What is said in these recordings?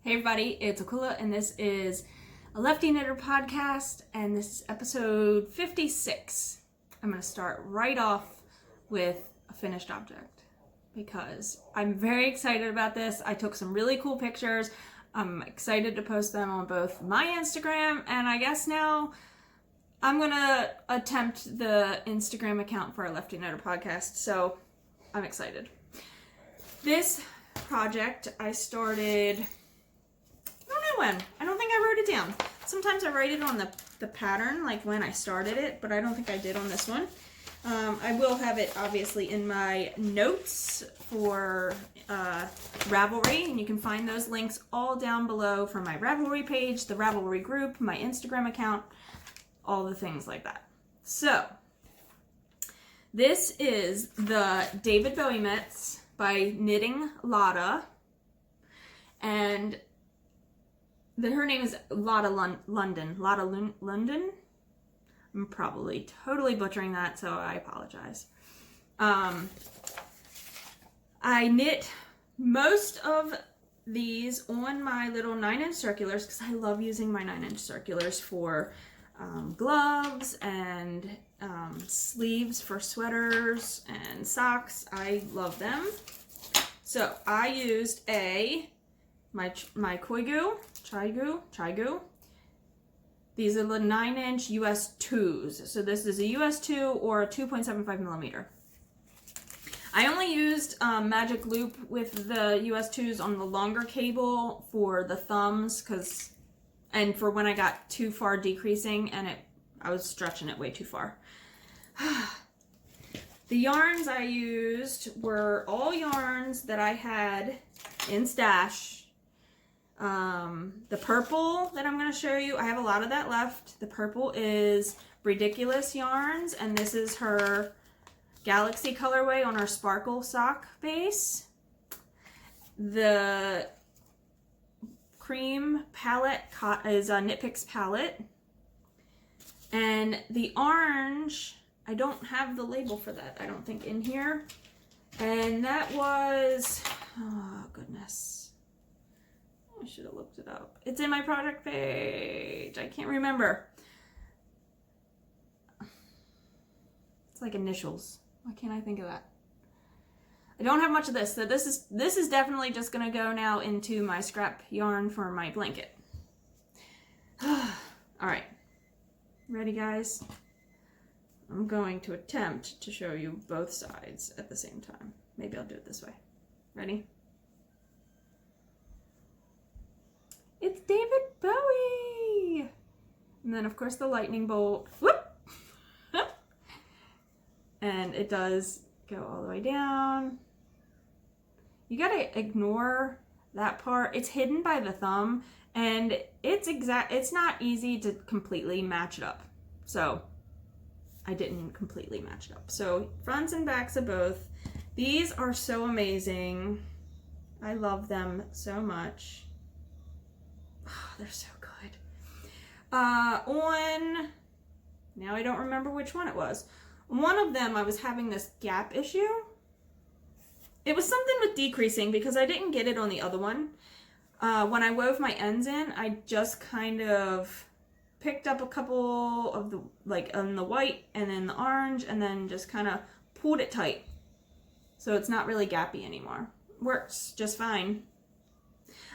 Hey everybody, it's Aquila, and this is a Lefty Knitter podcast, and this is episode 56. I'm going to start right off with a finished object because I'm very excited about this. I took some really cool pictures. I'm excited to post them on both my Instagram, and I guess now I'm going to attempt the Instagram account for our Lefty Knitter podcast, so I'm excited. This project I started... when. I don't think I wrote it down. Sometimes I write it on the pattern, like when I started it, but I don't think I did on this one. I will have it obviously in my notes for Ravelry, and you can find those links all down below for my Ravelry page, the Ravelry group, my Instagram account, all the things like that. So, this is the David Bowie mitts by Knitting Lotta, and her name is Lotta Lundin. Lotta Lundin? I'm probably totally butchering that, so I apologize. I knit most of these on my little 9-inch circulars because I love using my 9-inch circulars for gloves and sleeves for sweaters and socks. I love them. So I used my Chigu. These are the 9-inch US 2s. So this is a US 2 or a 2.75 millimeter. I only used magic loop with the US 2s on the longer cable for the thumbs and for when I got too far decreasing and I was stretching it way too far. The yarns I used were all yarns that I had in stash. The purple that I'm going to show you, I have a lot of that left. The purple is Ridiculous Yarns, and this is her Galaxy colorway on her sparkle sock base. The cream palette is a Knit Picks palette. And the orange, I don't have the label for that, I don't think, in here. And that was, oh goodness. I should have looked it up. It's in my project page. I can't remember. It's like initials. Why can't I think of that? I don't have much of this. So this is definitely just gonna go now into my scrap yarn for my blanket. All right. Ready, guys? I'm going to attempt to show you both sides at the same time. Maybe I'll do it this way. Ready? It's David Bowie! And then, of course, the lightning bolt. Whoop! And it does go all the way down. You gotta ignore that part. It's hidden by the thumb, and it's not easy to completely match it up. So, I didn't completely match it up. So, fronts and backs of both. These are so amazing. I love them so much. Oh, they're so good. Now I don't remember which one it was. One of them I was having this gap issue. It was something with decreasing because I didn't get it on the other one. When I wove my ends in, I just kind of picked up a couple of on the white and then the orange and then just kind of pulled it tight. So it's not really gappy anymore. Works just fine.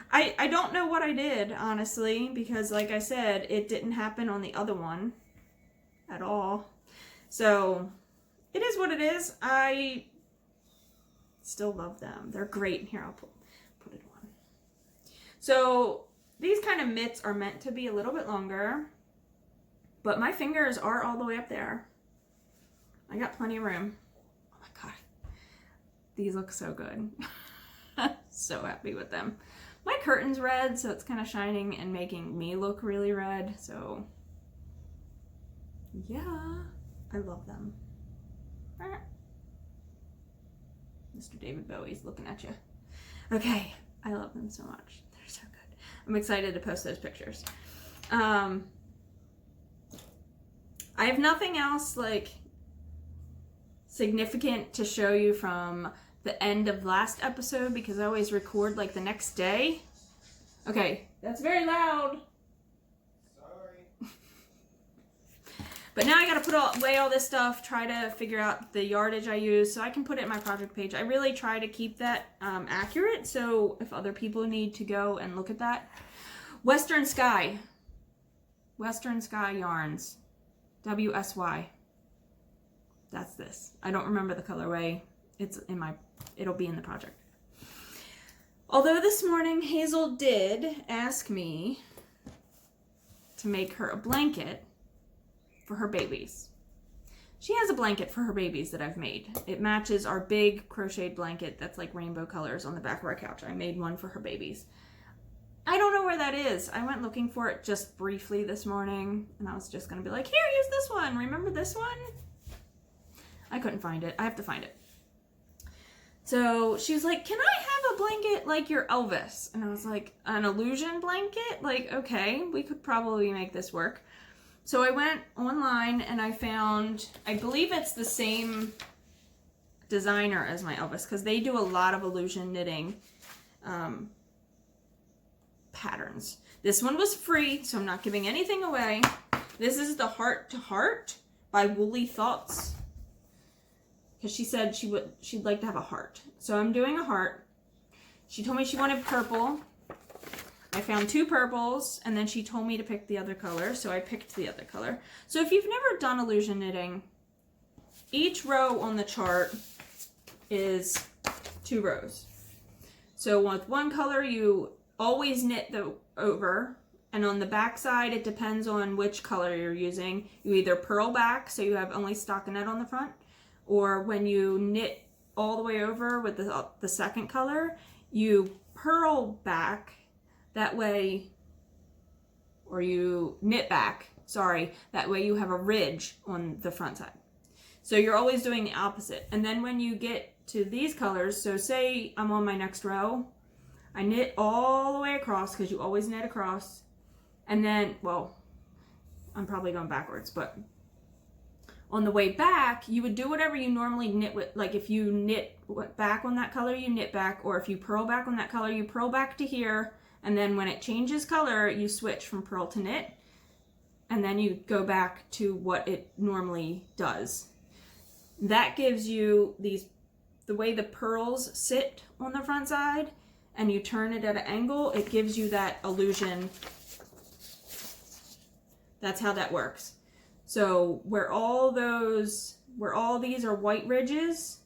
I don't know what I did, honestly, because like I said, it didn't happen on the other one at all. So, it is what it is. I still love them. They're great. Here, I'll put it on. So, these kind of mitts are meant to be a little bit longer, but my fingers are all the way up there. I got plenty of room. Oh my god. These look so good. So happy with them. My curtain's red, so it's kind of shining and making me look really red, so yeah, I love them. Mr. David Bowie's looking at you. Okay, I love them so much. They're so good. I'm excited to post those pictures. I have nothing else like significant to show you from the end of last episode because I always record like the next day. Okay, that's very loud. Sorry. But now I gotta put away all this stuff, try to figure out the yardage I use so I can put it in my project page. I really try to keep that accurate, so if other people need to go and look at that. Western Sky yarns, WSY. That's this. I don't remember the colorway. It'll be in the project. Although this morning Hazel did ask me to make her a blanket for her babies. She has a blanket for her babies that I've made. It matches our big crocheted blanket that's like rainbow colors on the back of our couch. I made one for her babies. I don't know where that is. I went looking for it just briefly this morning, and I was just gonna be like, here, use this one. Remember this one? I couldn't find it. I have to find it. So she was like, can I have a blanket like your Elvis? And I was like, an illusion blanket? Like, okay, we could probably make this work. So I went online and I found, I believe it's the same designer as my Elvis, because they do a lot of illusion knitting patterns. This one was free, so I'm not giving anything away. This is the Heart to Heart by Woolly Thoughts, because she said she'd like to have a heart. So I'm doing a heart. She told me she wanted purple. I found 2 purples, and then she told me to pick the other color, so I picked the other color. So if you've never done illusion knitting, each row on the chart is 2 rows. So with one color, you always knit the over, and on the back side, it depends on which color you're using. You either purl back, so you have only stockinette on the front, or when you knit all the way over with the second color, you purl back that way, or you knit back, sorry, that way you have a ridge on the front side. So you're always doing the opposite. And then when you get to these colors, so say I'm on my next row, I knit all the way across, because you always knit across, and then, well, I'm probably going backwards, but on the way back, you would do whatever you normally knit with, like if you knit back on that color, you knit back, or if you purl back on that color, you purl back to here, and then when it changes color, you switch from purl to knit, and then you go back to what it normally does. That gives you the way the pearls sit on the front side, and you turn it at an angle, it gives you that illusion. That's how that works. So where all these are white ridges,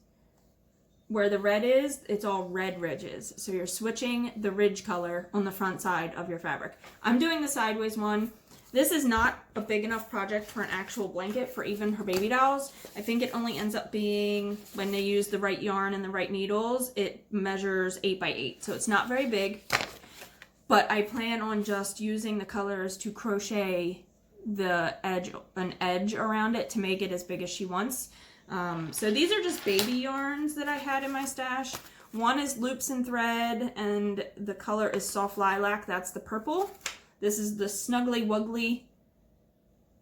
where the red is, it's all red ridges. So you're switching the ridge color on the front side of your fabric. I'm doing the sideways one. This is not a big enough project for an actual blanket for even her baby dolls. I think it only ends up being, when they use the right yarn and the right needles, it measures 8 by 8. So it's not very big, but I plan on just using the colors to crochet an edge around it to make it as big as she wants. So these are just baby yarns that I had in my stash. One is Loops and Thread, and the color is Soft Lilac. That's the purple. This is the Snuggly Wuggly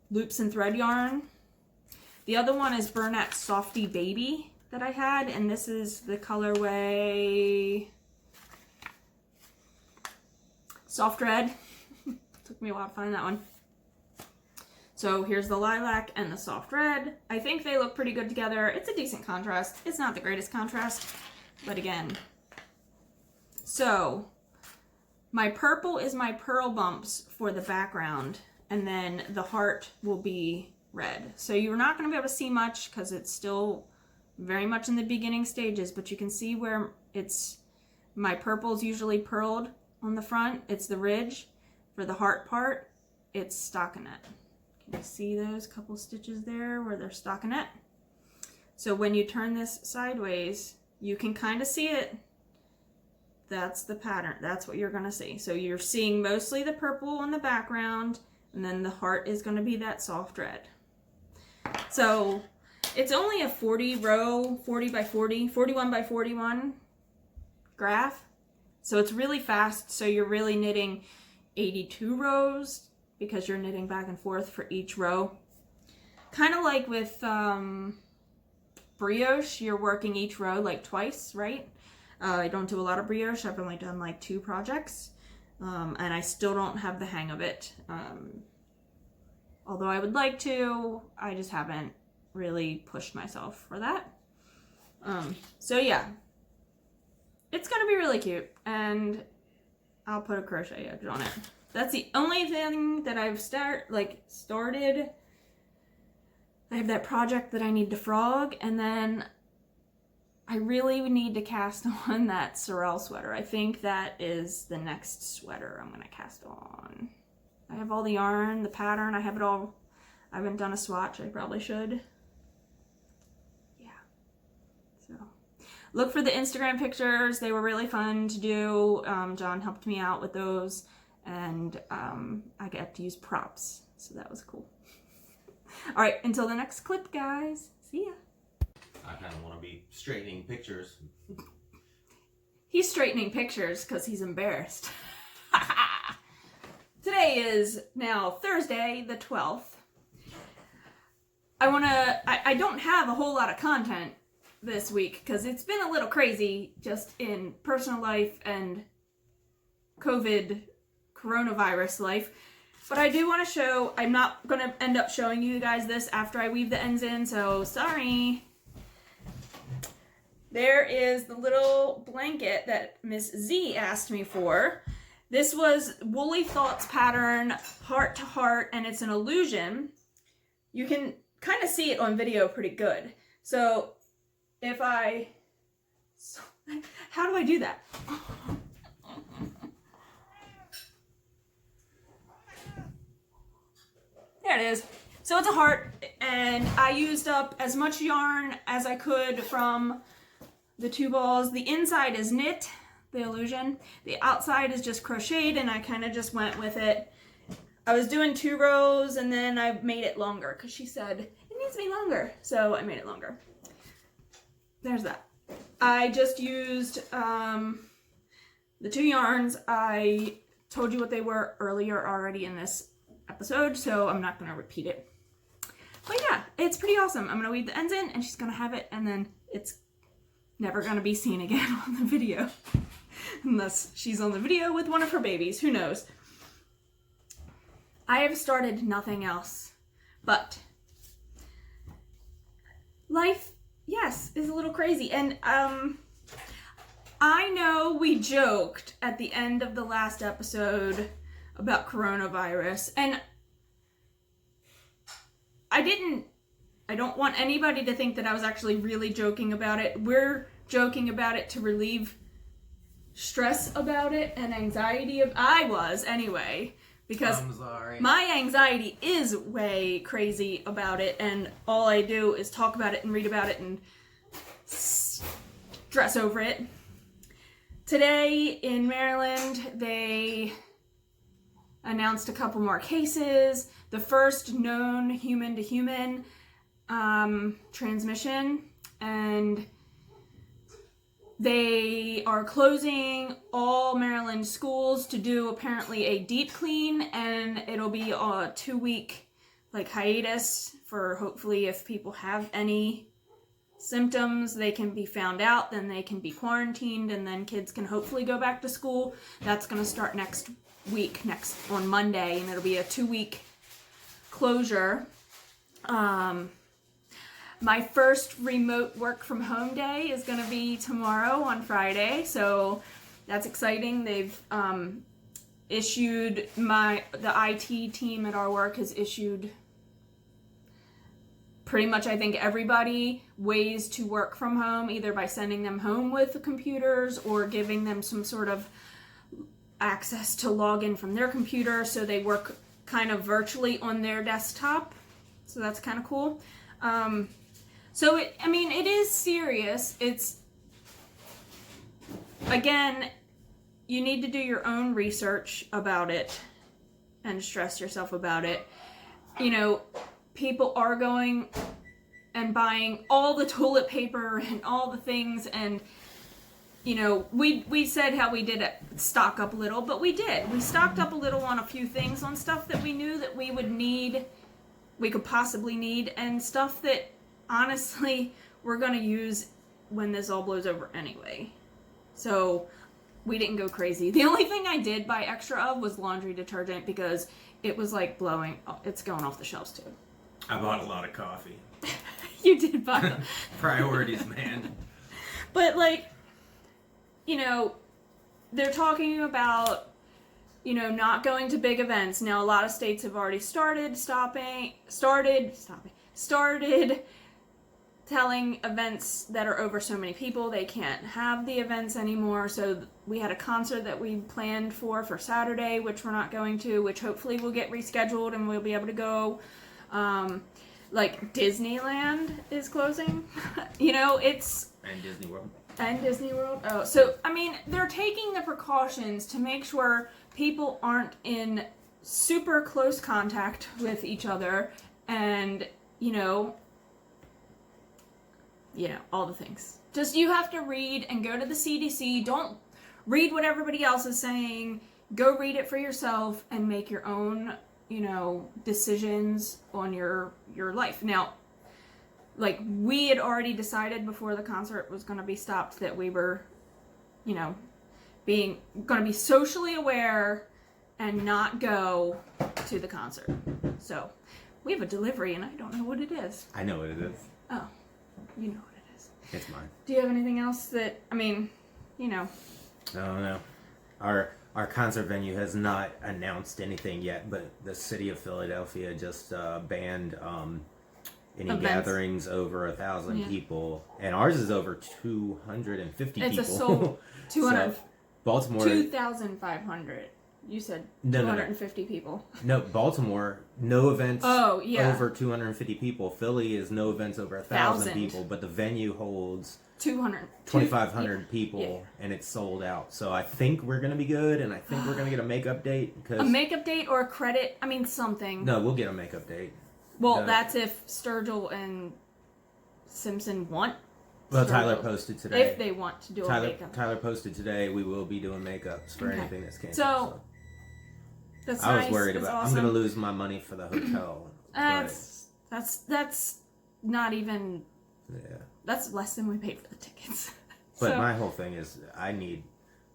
Loops and Thread yarn. The other one is Bernat Softy Baby that I had, and this is the colorway Soft Red. Took me a while to find that one. So here's the lilac and the soft red. I think they look pretty good together. It's a decent contrast. It's not the greatest contrast, but again. So my purple is my pearl bumps for the background, and then the heart will be red. So you're not going to be able to see much because it's still very much in the beginning stages, but you can see where my purple's usually purled on the front. It's the ridge. For the heart part, it's stockinette. You see those couple stitches there where they're stockinette? So when you turn this sideways, you can kind of see it. That's the pattern. That's what you're going to see. So you're seeing mostly the purple on the background, and then the heart is going to be that soft red. So it's only a 40 row, 40 by 40, 41 by 41 graph. So it's really fast. So you're really knitting 82 rows because you're knitting back and forth for each row. Kind of like with brioche, you're working each row like twice, right? I don't do a lot of brioche. I've only done like 2 projects. And I still don't have the hang of it. Although I would like to, I just haven't really pushed myself for that. So yeah, it's gonna be really cute, and I'll put a crochet edge on it. That's the only thing that I've started. I have that project that I need to frog, and then I really need to cast on that sorrel sweater. I think that is the next sweater I'm gonna cast on. I have all the yarn, the pattern, I have it all. I haven't done a swatch, I probably should. Yeah. So, look for the Instagram pictures. They were really fun to do. John helped me out with those, and I got to use props, so that was cool. All right, until the next clip, guys. See ya. I kind of want to be straightening pictures. He's straightening pictures because he's embarrassed. Today is now Thursday, the 12th. I don't have a whole lot of content this week because it's been a little crazy just in personal life and coronavirus life. But I do want to show, I'm not going to end up showing you guys this after I weave the ends in, so sorry. There is the little blanket that Miss Z asked me for. This was Woolly Thoughts pattern, heart to heart, and it's an illusion. You can kind of see it on video pretty good. So if how do I do that? There it is. So it's a heart, and I used up as much yarn as I could from the 2 balls. The inside is knit, the illusion. The outside is just crocheted, and I kind of just went with it. I was doing 2 rows, and then I made it longer because she said it needs to be longer, so I made it longer. There's that. I just used the 2 yarns. I told you what they were earlier already in this episode, so I'm not going to repeat it. But yeah, it's pretty awesome. I'm going to weave the ends in, and she's going to have it, and then it's never going to be seen again on the video. Unless she's on the video with one of her babies. Who knows? I have started nothing else. But life, yes, is a little crazy. And I know we joked at the end of the last episode about coronavirus. And I don't want anybody to think that I was actually really joking about it. We're joking about it to relieve stress about it and anxiety. I was anyway, because my anxiety is way crazy about it, and all I do is talk about it and read about it and stress over it. Today in Maryland, they announced a couple more cases. The first known human-to-human transmission, and they are closing all Maryland schools to do apparently a deep clean, and it'll be a 2-week hiatus for hopefully if people have any symptoms, they can be found out, then they can be quarantined, and then kids can hopefully go back to school. That's going to start next week, on Monday, and it'll be a 2-week closure. My first remote work from home day is going to be tomorrow on Friday, so that's exciting. They've issued the IT team at our work has issued pretty much, I think, everybody ways to work from home, either by sending them home with the computers or giving them some sort of access to log in from their computer, so they work kind of virtually on their desktop. So that's kind of cool. So it is serious. It's, again, you need to do your own research about it and stress yourself about it. You know, people are going and buying all the toilet paper and all the things, and you know, we said how we did stock up a little, but we did. We stocked up a little on a few things, on stuff that we knew that we would need, we could possibly need, and stuff that honestly we're going to use when this all blows over anyway. So we didn't go crazy. The only thing I did buy extra of was laundry detergent because it was like blowing. It's going off the shelves too. I bought a lot of coffee. You did buy. Priorities, man. But like, you know, they're talking about, you know, not going to big events. Now a lot of states have already started telling events that are over so many people they can't have the events anymore. So we had a concert that we planned for Saturday, which we're not going to, which hopefully will get rescheduled and we'll be able to go. Like Disneyland is closing. You know, it's... And Disney World. And Disney World. Oh, so, I mean, they're taking the precautions to make sure people aren't in super close contact with each other and, you know, all the things. Just, you have to read and go to the CDC. Don't read what everybody else is saying. Go read it for yourself and make your own, you know, decisions on your life. Now, like, we had already decided before the concert was going to be stopped that we were, you know, going to be socially aware and not go to the concert. So, we have a delivery and I don't know what it is. I know what it is. Oh, you know what it is. It's mine. Do you have anything else that, I mean, you know. I don't know. Our concert venue has not announced anything yet, but the city of Philadelphia just banned any events. Gatherings over 1,000 people, and ours is over 250 people. It's a sold 200. So, Baltimore 2,500. You said 250 people. No, Baltimore, no events Oh, yeah. over 250 people. Philly is no events over 1,000 people, but the venue holds 2,500 people, and it's sold out. So I think we're going to be good, and I think we're going to get a makeup date. A makeup date or a credit? I mean, something. No, we'll get a makeup date. Well, that's if Sturgill and Simpson want. Well, Sturgill. Tyler posted today. If they want to do a makeup. Tyler posted today we will be doing makeups for anything that's canceled. So, that's I nice. was worried that's about. awesome. I'm going to lose my money for the hotel. That's not even. Yeah. That's less than we paid for the tickets. But my whole thing is,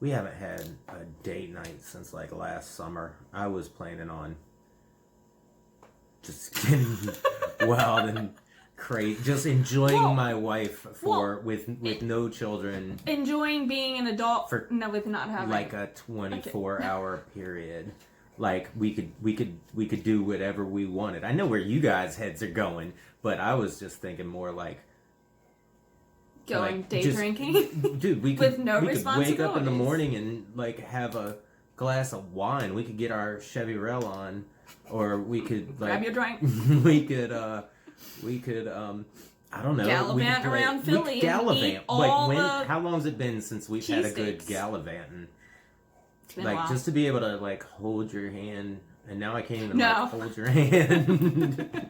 we haven't had a date night since like last summer. I was planning on just getting wild and crazy, just enjoying my wife with no children. Enjoying being an adult with not having like a 24-hour period. Like we could do whatever we wanted. I know where you guys' heads are going, but I was just thinking more like going day drinking. Dude, we with could no we could wake up in the responsibilities. morning and like have a glass of wine. We could get our Chevy Rail on, or we could like grab your drink. we could I don't know. Gallivant around Philly and eat all the how long has it been since we've had a good cheesesteaks. gallivanting? It's been a Like while. just to be able to like hold your hand, and now I can't even No. like hold your hand.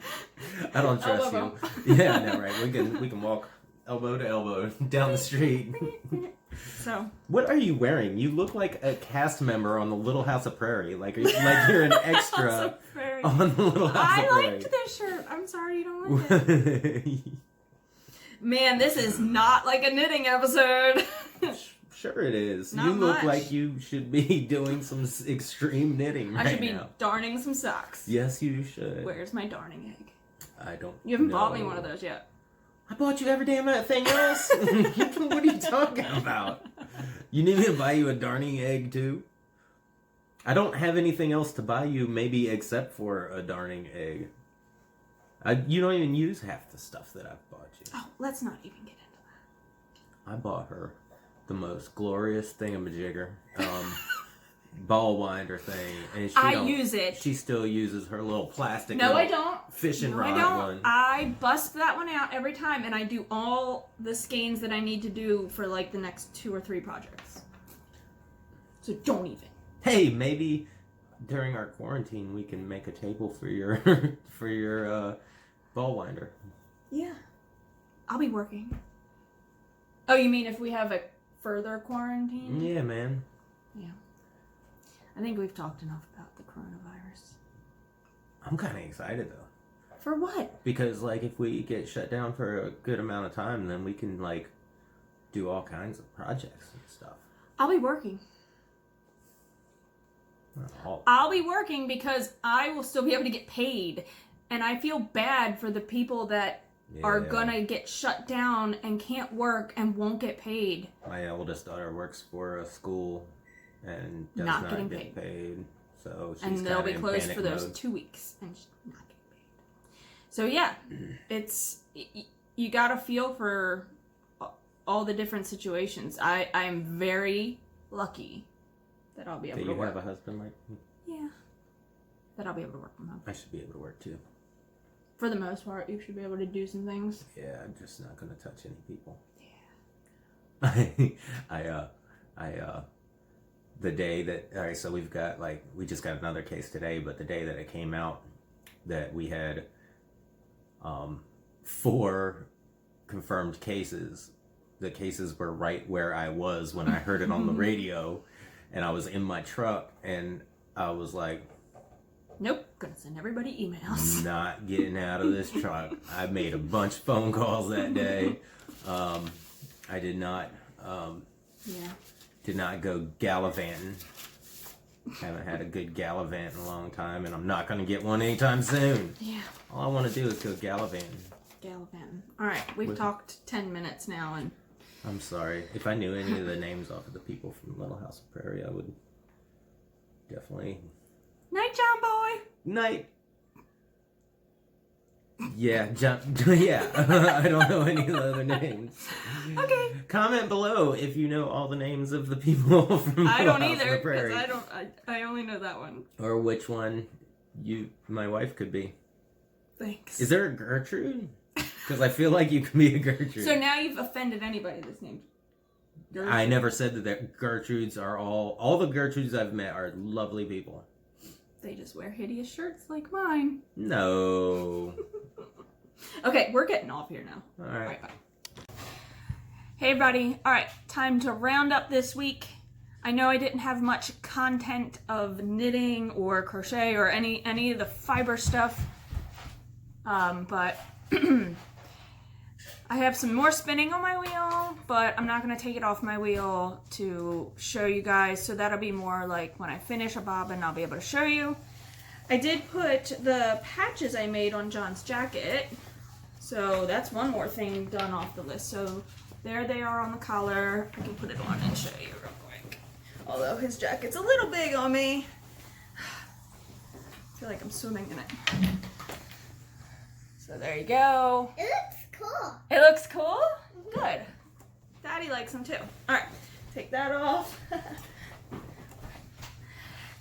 I don't trust you. Elbow. Yeah, no, right. We can walk elbow to elbow down the street. So What are you wearing? You look like a cast member on the Little House of Prairie. Like you're an extra on the Little House of I Prairie. liked this shirt. I'm sorry you don't like it. Man, this is not like a knitting episode. Sure it is. Not You look much. like you should be doing some extreme knitting right I should be now. darning some socks. Yes, you should. Where's my darning egg? I don't. You haven't know. bought me one of those yet. I bought you every damn thing else. What are you talking about? You need me to buy you a darning egg too? I don't have anything else to buy you, maybe except for a darning egg. You don't even use half the stuff that I've bought you. Oh, let's not even get into that. I bought her the most glorious thingamajigger, ball winder thing, and use it. She still uses her little plastic. No, little I don't. Fishing No, rod I don't. one. I bust that one out every time, and I do all the skeins that I need to do for like the next 2 or 3 projects. So don't even. Hey, maybe during our quarantine we can make a table for your for your ball winder. Yeah. I'll be working. Oh, you mean if we have a further quarantine? Yeah, man. Yeah. I think we've talked enough about the coronavirus. I'm kind of excited though. For what? Because like if we get shut down for a good amount of time, then we can like do all kinds of projects and stuff. I'll be working. Oh, I'll be working because I will still be able to get paid. And I feel bad for the people that are gonna get shut down and can't work and won't get paid. my eldest daughter works for a school and does Not not getting get paid. So she's And they'll be kinda in closed panic for those mode. 2 weeks and she's not getting paid. So yeah, you gotta feel for all the different situations. I'm very lucky that I'll be able Do to you work. have a husband like me? Yeah. That I'll be able to work from home. I should be able to work too. For the most part, you should be able to do some things. Yeah, I'm just not gonna touch any people. Yeah. The day that, all right, so we just got another case today, but the day that it came out that we had 4 confirmed cases, the cases were right where I was when I heard it on the radio, and I was in my truck, and I was like, Nope, gonna send everybody emails. not getting out of this truck. I made a bunch of phone calls that day. I did not go gallivanting. Haven't had a good gallivant in a long time, and I'm not gonna get one anytime soon. Yeah. All I want to do is go gallivanting. Gallivanting. All right, we've talked 10 minutes now, and I'm sorry. If I knew any of the names off of the people from Little House of Prairie, I would definitely. night, John Boy. Night. Yeah, yeah. I don't know any of the other names. Okay. Comment below if you know all the names of the people from I Little don't House of either the Prairie, because I only know that one. or which one my wife could be. Thanks. Is there a Gertrude? Because I feel like you can be a Gertrude. So now you've offended anybody that's named Gertrude. I never said that Gertrudes are all the Gertrudes I've met are lovely people. They just wear hideous shirts like mine. No. Okay, we're getting off here now. All right. All right, bye. Hey, everybody. All right, time to round up this week. I know I didn't have much content of knitting or crochet or any of the fiber stuff, but I have some more spinning on my wheel, but I'm not going to take it off my wheel to show you guys, so that'll be more like when I finish a bobbin, I'll be able to show you. I did put the patches I made on John's jacket, so that's one more thing done off the list. So there they are on the collar. I can put it on and show you real quick. Although his jacket's a little big on me. I feel like I'm swimming in it. So there you go. It looks cool. It looks cool? Good. Daddy likes them too. Alright, take that off.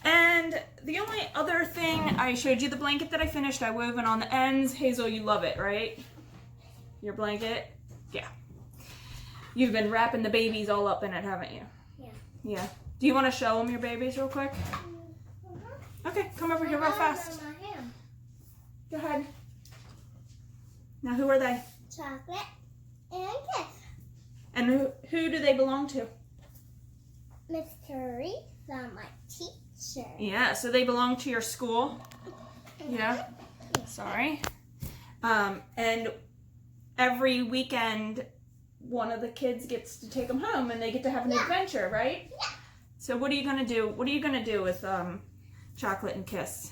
And the only other thing, I showed you the blanket that I finished. I wove it on the ends. Hazel, you love it, right? Your blanket? Yeah. You've been wrapping the babies all up in it, haven't you? Yeah. Yeah. Do you want to show them your babies real quick? Okay, come over here real fast. My hand. Go ahead. Now, who are they? Chocolate and kiss. And who do they belong to? Miss Teresa, my teacher. Yeah, so they belong to your school. Yeah. Sorry. And every weekend, one of the kids gets to take them home, and they get to have an adventure, right? Yeah. So what are you gonna do? What are you gonna do with Chocolate and Kiss?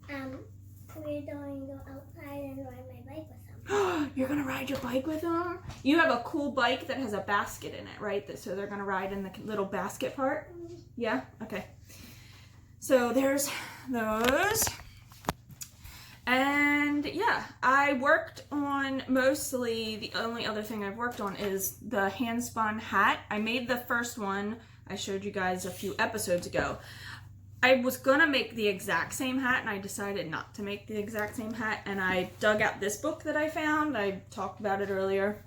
We're going to go outside and ride my bike with them. You're gonna ride your bike with them? You have a cool bike that has a basket in it, right? So they're gonna ride in the little basket part? Yeah? Okay. So there's those. And yeah, I worked on mostly, the only other thing I've worked on is the Handspun Hat. I made the first one. I showed you guys a few episodes ago. I was gonna make the exact same hat, and I decided not to make the exact same hat, and I dug out this book that I found. I talked about it earlier.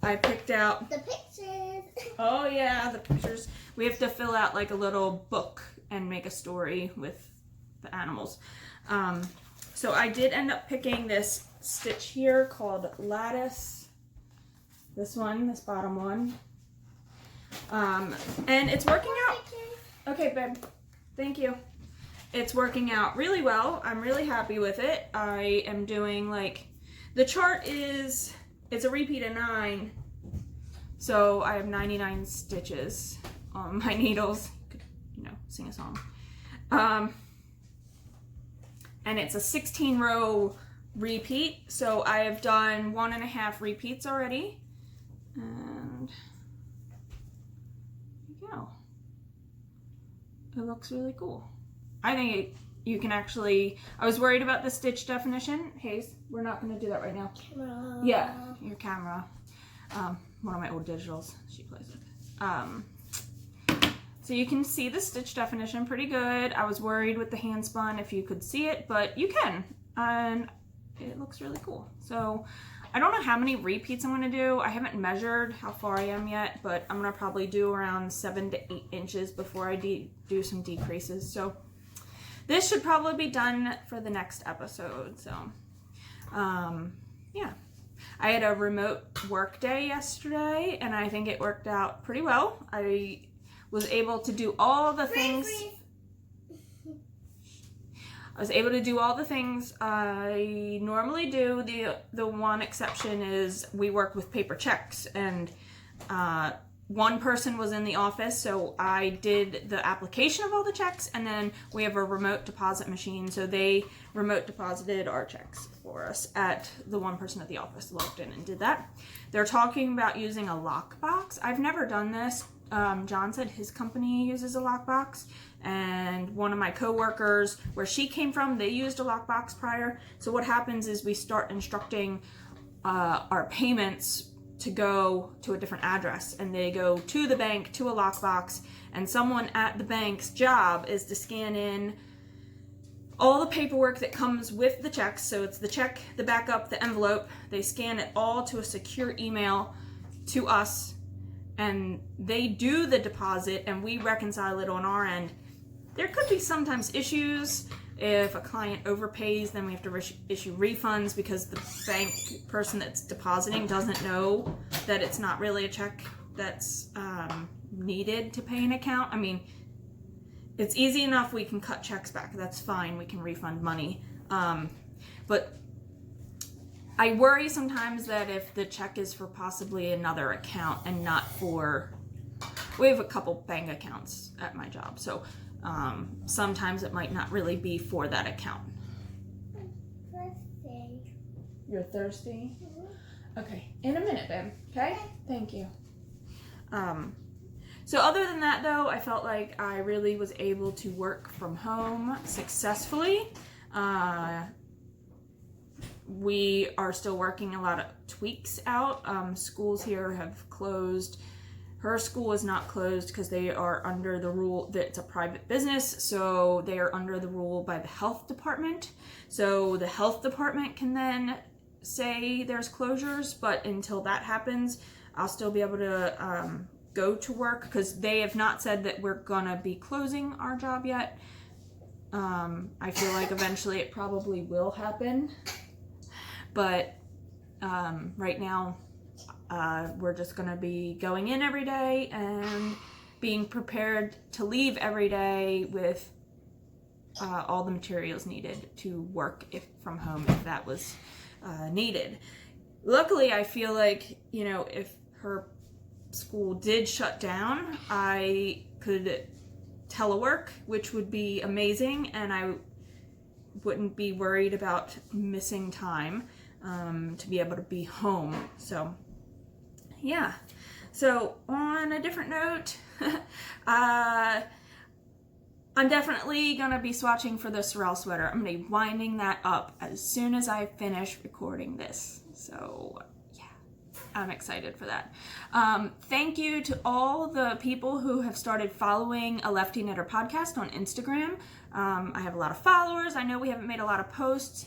I picked out... The pictures. Oh yeah, the pictures. We have to fill out like a little book and make a story with the animals. So I did end up picking this stitch here called Lattice. This one, this bottom one. And it's working out. Okay, babe. Thank you. It's working out really well. I'm really happy with it. I am doing like, the chart is, it's a repeat of 9. So I have 99 stitches on my needles. You could, sing a song. And it's a 16 row repeat. So I have done 1.5 repeats already. And there you go. It looks really cool. I think you can actually, I was worried about the stitch definition. Hayes, we're not going to do that right now. Camera. Yeah, your camera. One of my old digitals, she plays it. So you can see the stitch definition pretty good. I was worried with the handspun if you could see it, but you can. And it looks really cool. So I don't know how many repeats I'm going to do. I haven't measured how far I am yet, but I'm going to probably do around 7 to 8 inches before I do some decreases. So this should probably be done for the next episode. So, yeah. I had a remote work day yesterday, and I think it worked out pretty well. I was able to do all the things. I was able to do all the things I normally do. The one exception is we work with paper checks, and one person was in the office, so I did the application of all the checks, and then we have a remote deposit machine, so they remote deposited our checks for us at the one person at the office logged in and did that. They're talking about using a lockbox. I've never done this. John said his company uses a lockbox, and one of my coworkers, where she came from, they used a lockbox prior. So what happens is we start instructing our payments to go to a different address, and they go to the bank, to a lockbox, and someone at the bank's job is to scan in all the paperwork that comes with the checks. So it's the check, the backup, the envelope. They scan it all to a secure email to us, and they do the deposit, and we reconcile it on our end. There could be sometimes issues. If a client overpays, then we have to issue refunds because the bank person that's depositing doesn't know that it's not really a check that's needed to pay an account. I mean, it's easy enough. We can cut checks back. That's fine. We can refund money. But I worry sometimes that if the check is for possibly another account and not for, we have a couple bank accounts at my job. So sometimes it might not really be for that account. Thirsty. You're thirsty? Okay, in a minute, babe. Okay? Thank you. So other than that, though, I felt like I really was able to work from home successfully. We are still working a lot of tweaks out. Schools here have closed. Her school is not closed because they are under the rule that it's a private business, so they are under the rule by the health department. So the health department can then say there's closures, but until that happens, I'll still be able to go to work because they have not said that we're gonna be closing our job yet. I feel like eventually it probably will happen, but right now, we're just going to be going in every day and being prepared to leave every day with all the materials needed to work from home if that was needed. Luckily, I feel like, if her school did shut down, I could telework, which would be amazing, and I wouldn't be worried about missing time to be able to be home. So yeah. So on a different note, I'm definitely gonna be swatching for the Sorrel sweater. I'm gonna be winding that up as soon as I finish recording this. So yeah, I'm excited for that. Thank you to all the people who have started following a Lefty Knitter podcast on Instagram. I have a lot of followers. I know we haven't made a lot of posts.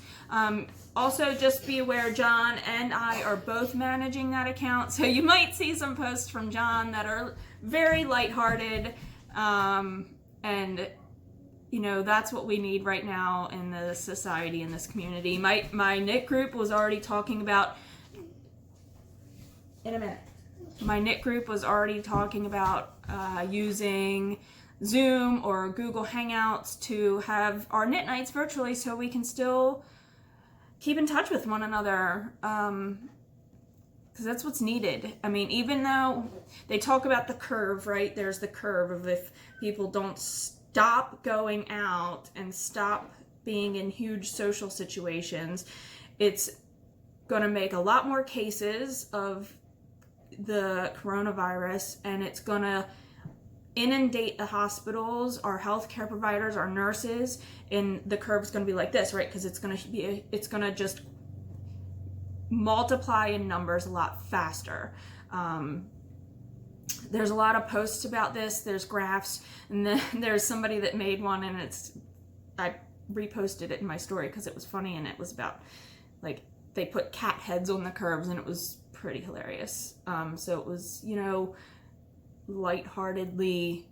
Also, just be aware, John and I are both managing that account, so you might see some posts from John that are very lighthearted, and that's what we need right now in the society, in this community. My knit group was already talking about, in a minute, my knit group was already talking about using Zoom or Google Hangouts to have our knit nights virtually so we can still keep in touch with one another. because that's what's needed. I mean, even though they talk about the curve, right? There's the curve of if people don't stop going out and stop being in huge social situations, it's going to make a lot more cases of the coronavirus, and it's going to inundate the hospitals, our healthcare providers, our nurses, and the curve's going to be like this, right? Because it's going to just multiply in numbers a lot faster. There's a lot of posts about this. There's graphs, and then there's somebody that made one, and I reposted it in my story because it was funny, and it was about, like, they put cat heads on the curves, and it was pretty hilarious. So it was, you know, lightheartedly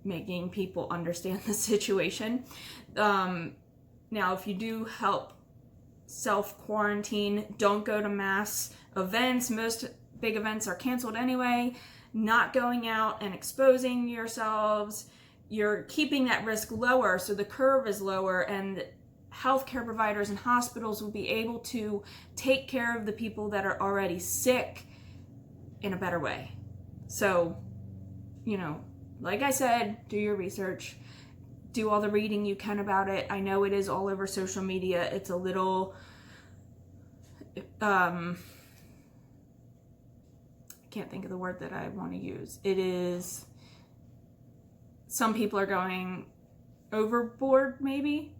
making people understand the situation. Now, if you do help self-quarantine, don't go to mass events. Most big events are canceled anyway. Not going out and exposing yourselves, you're keeping that risk lower, so the curve is lower, and healthcare providers and hospitals will be able to take care of the people that are already sick in a better way. So, you know, like I said, do your research, do all the reading you can about it. I know it is all over social media. It's a little, I can't think of the word that I want to use. It is, some people are going overboard maybe,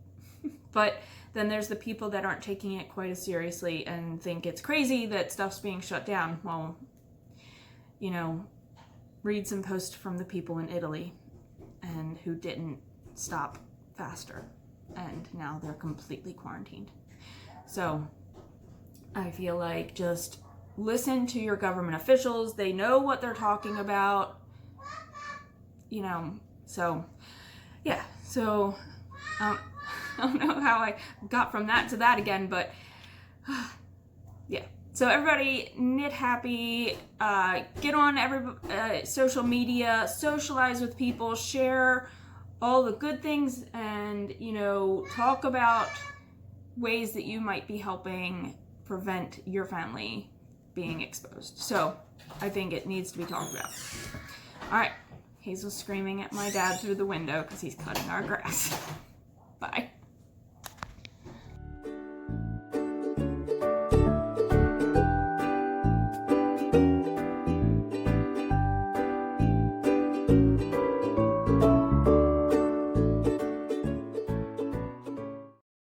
but then there's the people that aren't taking it quite as seriously and think it's crazy that stuff's being shut down. Well, you know, read some posts from the people in Italy and who didn't stop faster, and now they're completely quarantined. So I feel like just listen to your government officials. They know what they're talking about, you know. So yeah, so I don't know how I got from that to that again, but yeah. So everybody, knit happy, get on social media, socialize with people, share all the good things, and, you know, talk about ways that you might be helping prevent your family being exposed. So I think it needs to be talked about. All right, Hazel's screaming at my dad through the window because he's cutting our grass. Bye.